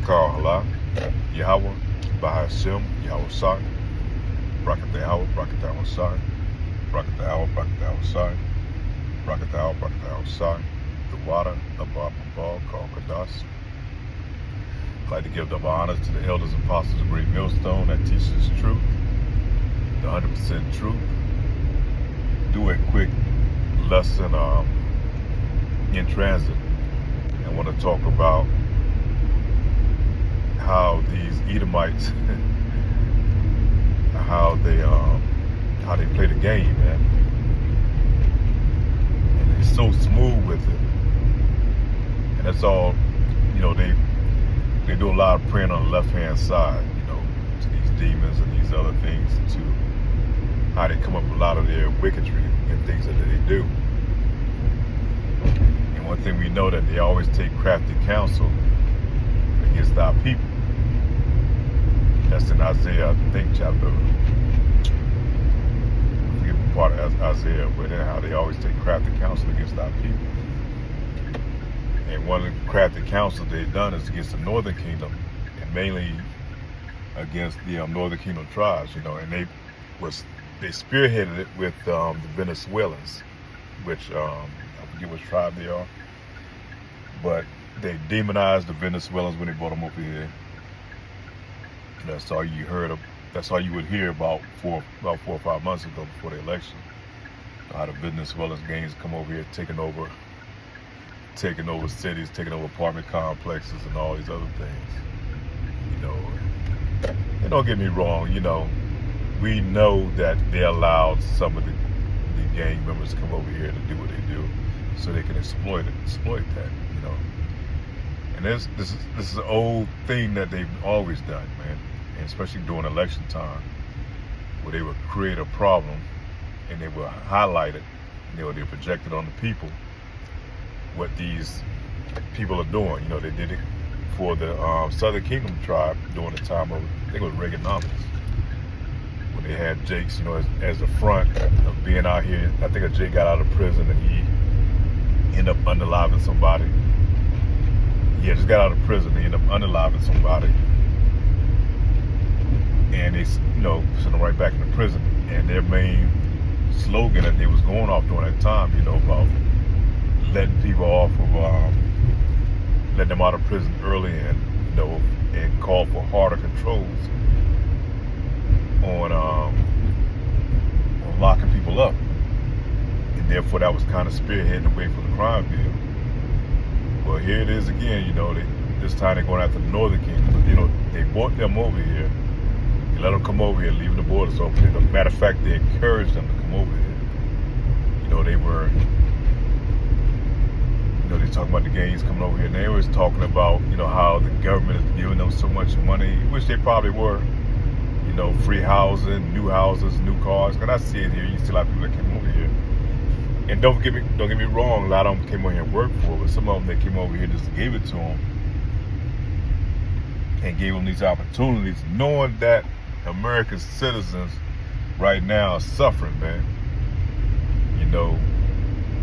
Shakar Hala, Yahweh, Bahashem, Yahweh Sai, Brakatahawa, Brakatahawa Sai, Brakatahawa, Brakatahawa Sai, Brakatahawa, Brakatahawa Sai, the water, Abba, Abba, called Kadas. I'd like to give double honors to the elders and apostles of Great Millstone that teaches truth, the 100% truth. Do a quick lesson in transit. I want to talk about how these Edomites, how they play the game, man. And they're so smooth with it. And that's all, they do a lot of praying on the left-hand side, to these demons and these other things, to how they come up with a lot of their wicketry and things that they do. And one thing we know that they always take crafty counsel against our people. That's in Isaiah, I think, chapter, I forget what part of Isaiah, but how they always take crafty counsel against our people. And one of the crafty counsel they've done is against the northern kingdom, and mainly against the northern kingdom tribes, and they spearheaded it with the Venezuelans, which I forget which tribe they are, but they demonized the Venezuelans when they brought them over here. That's all you heard of. That's all you would hear about 4 or 5 months ago before the election. How the Venezuelan gangs come over here, taking over cities, taking over apartment complexes, and all these other things. And don't get me wrong. We know that they allowed some of the gang members to come over here to do what they do, so they can exploit that. And this is an old thing that they've always done, man. And especially during election time, where they would create a problem and they would highlight it, and they would project it on the people what these people are doing. They did it for the Southern Kingdom tribe during the time of, I think it was Reaganomics, when they had Jakes, as the front of being out here. I think a Jake got out of prison and he ended up unaliving somebody. Yeah, just got out of prison. They ended up unaliving somebody, and they, sent them right back into prison. And their main slogan that they was going off during that time, about letting people off of, letting them out of prison early, and and call for harder controls on locking people up. And therefore, that was kind of spearheading the way for the crime bill. Well, here it is again. This time they're going after the Northern Kingdom. But they brought them over here. They let them come over here, leaving the borders open. As a matter of fact, they encouraged them to come over here. They were, they talking about the gangs coming over here, and they was talking about, how the government is giving them so much money, which they probably were. Free housing, new houses, new cars. Cause I see it here. You see a lot of people that came over here. And don't get me wrong, a lot of them came over here and worked for it, but some of them that came over here just gave it to them and gave them these opportunities, knowing that American citizens right now are suffering, man.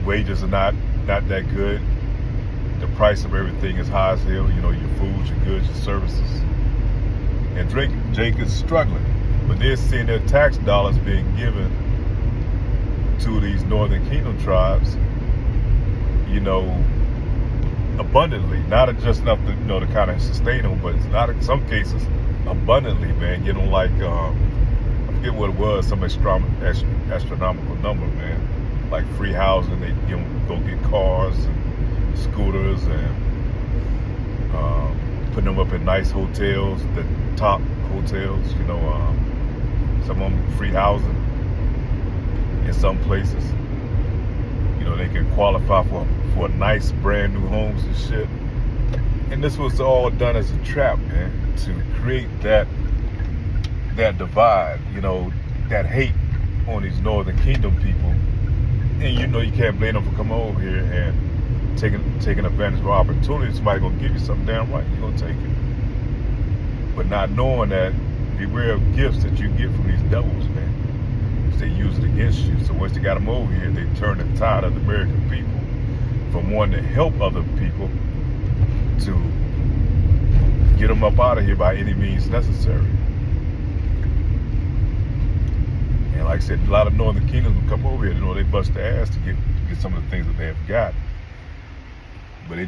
Wages are not that good. The price of everything is high as hell. Your foods, your goods, your services. And Jake is struggling, but they're seeing their tax dollars being given to these Northern Kingdom tribes, abundantly, not just enough to, to kind of sustain them, but it's not in some cases abundantly, man. Them like, I forget what it was, some astronomical number, man. Like free housing, they give them, go get cars and scooters, and putting them up in nice hotels, the top hotels, some of them free housing in some places. They can qualify for nice brand new homes and shit. And this was all done as a trap, man, to create that divide, that hate on these Northern Kingdom people. And you can't blame them for coming over here and taking advantage of opportunity. Somebody gonna give you something damn right, you're gonna take it. But not knowing that, beware of gifts that you get from these devils, man. They use it against you. So once they got them over here, they turn the tide of the American people from wanting to help other people to get them up out of here by any means necessary. And like I said, a lot of Northern Kingdoms will come over here. You know, they bust their ass to get some of the things that they have got. But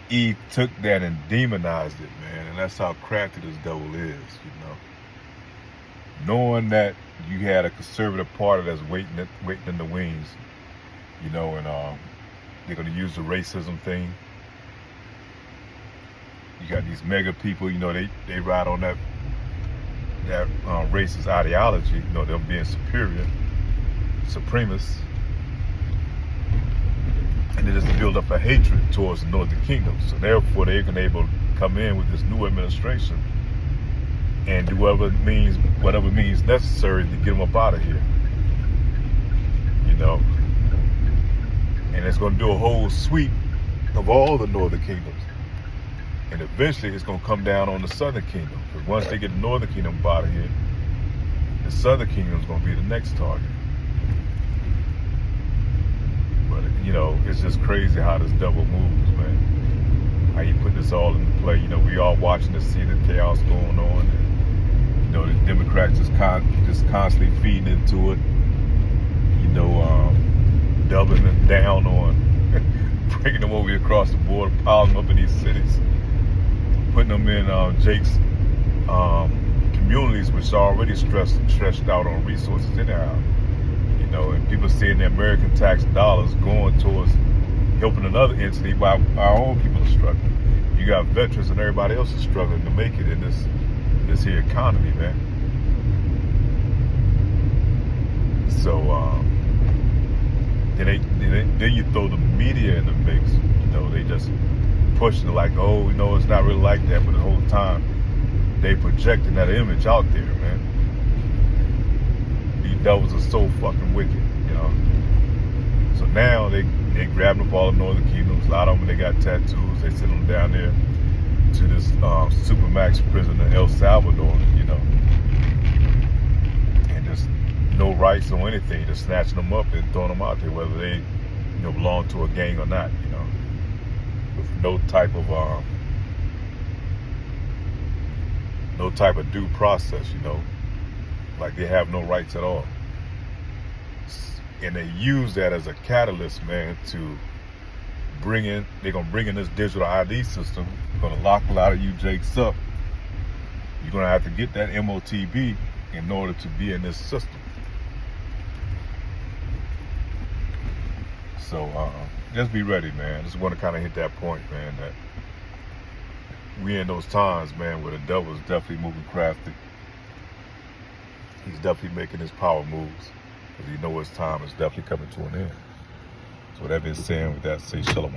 Eve took that and demonized it, man. And that's how crafty this devil is, you know. Knowing that you had a conservative party that's waiting in the wings, you know, and they're going to use the racism thing. You got these mega people, you know, they ride on that racist ideology, you know, them being superior, supremacists. And they just build up a hatred towards the Northern Kingdom. So therefore, they're going to be able to come in with this new administration and do whatever means necessary to get them up out of here. You know, and it's going to do a whole sweep of all the Northern Kingdoms, and eventually it's going to come down on the Southern Kingdom. Because once they get the Northern Kingdom up out of here, the Southern Kingdom is going to be the next target. But you know, it's just crazy how this devil moves, man. How you put this all into play. You know, we all watching to see the chaos going on. And, you know, the Democrats just constantly feeding into it. You know, doubling them down on bringing them over here across the border, piling them up in these cities, putting them in Jake's communities, which are already stretched out on resources anyhow. You know, and people seeing the American tax dollars going towards helping another entity while our own people are struggling. You got veterans and everybody else is struggling to make it in this here economy, man. So then you throw the media in the mix. You know, they just pushing it like, oh, you know, it's not really like that. But the whole time they projecting that image out there, man. These devils are so fucking wicked, you know. So now they grabbing up all the Northern Kingdoms. A lot of them, they got tattoos. They send them down there to this Supermax prison in El Salvador, you know. And just no rights or anything, just snatching them up and throwing them out there, whether they, you know, belong to a gang or not, you know. With no type of due process, you know. Like they have no rights at all. And they use that as a catalyst, man, to they're going to bring in this digital ID system, going to lock a lot of you Jakes up. You're going to have to get that MOTB in order to be in this system. So just be ready, man. Just want to kind of hit that point, man, that we in those times, man, where the devil is definitely moving crafty. He's definitely making his power moves, because he knows his time is definitely coming to an end. So with that being said, with that, say shalom.